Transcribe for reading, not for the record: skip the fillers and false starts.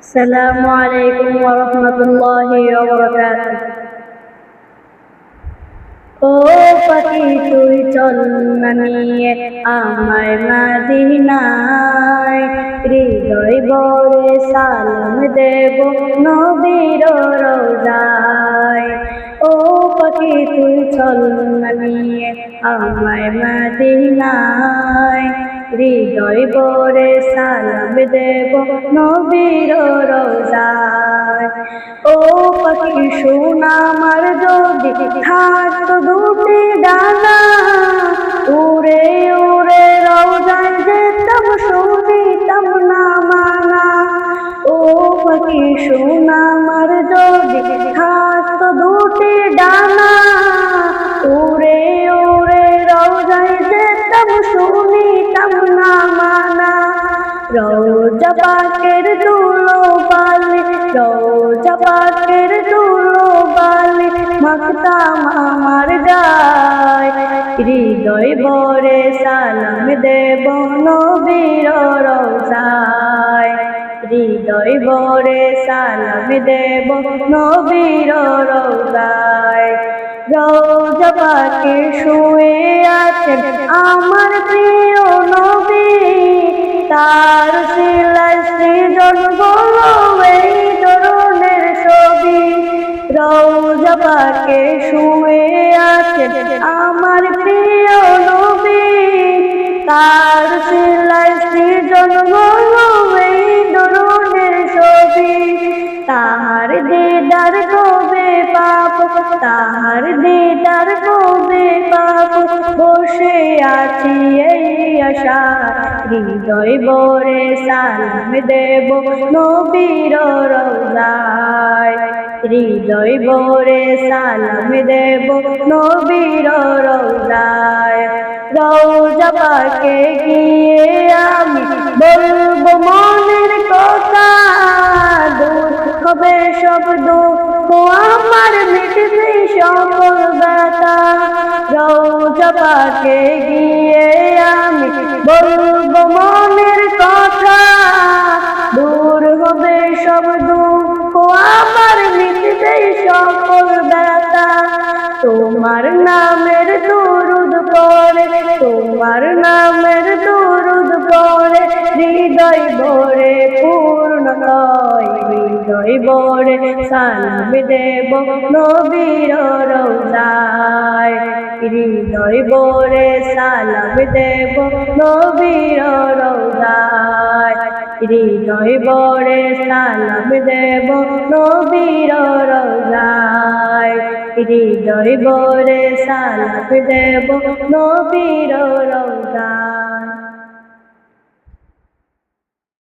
আসসালামু আলাইকুম ওয়া রাহমাতুল্লাহি ওয়া বারাকাতুহু। ও পাখি তুই চল না নিয়ে আমায় মদিনায়, হৃদয় ভরে সালাম দেব নবীর রওজায়। ও পাখি তুই চল না নিয়ে আমায় মদিনায়, হৃদয় ভরে সালাম দেব নবীর রওজায়। ও পাখি সোনা আমার যদি থাকতো দুটি ডানা, উড়ে উড়ে রওজায় যেতাম শুনিতাম না মানা। ও পাখি সোনা আমার যদি থাকতো দুটি ডানা, উড়ে উড়ে রওজায় যেতাম শুনিতাম না মানা। রওজা পাকের ধুলো বালি, রওজা পাকের ধুলো বালি মাখতাম আমার গায়, হৃদয় ভরে সালাম দেব নবীর রওজায়। হৃদয় ভরে সালাম দেব নবীর রওজায়। রওজা পাকে শুয়ে আছেন আমার প্রিয় নবী, তার সিলায় সৃজন বলো এই ধরনের ছবি। রওজা পাকে শুয়ে আছেন আমার প্রিয় নবী, তার সিলায় সৃজন বলো এই ধরনের ছবি। তাহার দিদার কবে পাব, তাহার দিদার কবে পাব, বসে আছি এই আশা, হৃদয় ভরে সালাম দেব নবীর রওজায়। হৃদয় ভরে সালাম দেব নবীর রওজায়। রওজা পাকে গিয়ে আমি বলবো মনের কথা, দূর হবে সব দুঃখ আমার, মিটবে সকল ব্যথা। রওজা পাকে গিয়ে আমি বলবো মনের কথা, দূর হবে সব দুঃখ আমার, মিটবে সকল ব্যথা। তোমার নামের দরুদ পড়ে, তোমার নামের দরুদ পড়ে, হৃদয় ভরে পূর্ণ হয়, হৃদয় ভরে সালাম দেব নবীর রওজায়। হৃদয় ভরে সালাম দেব নবীর রওজায়। হৃদয় ভরে সালাম দেব নবীর রওজায়। হৃদয় ভরে সালাম দেব নবীর রওজায়।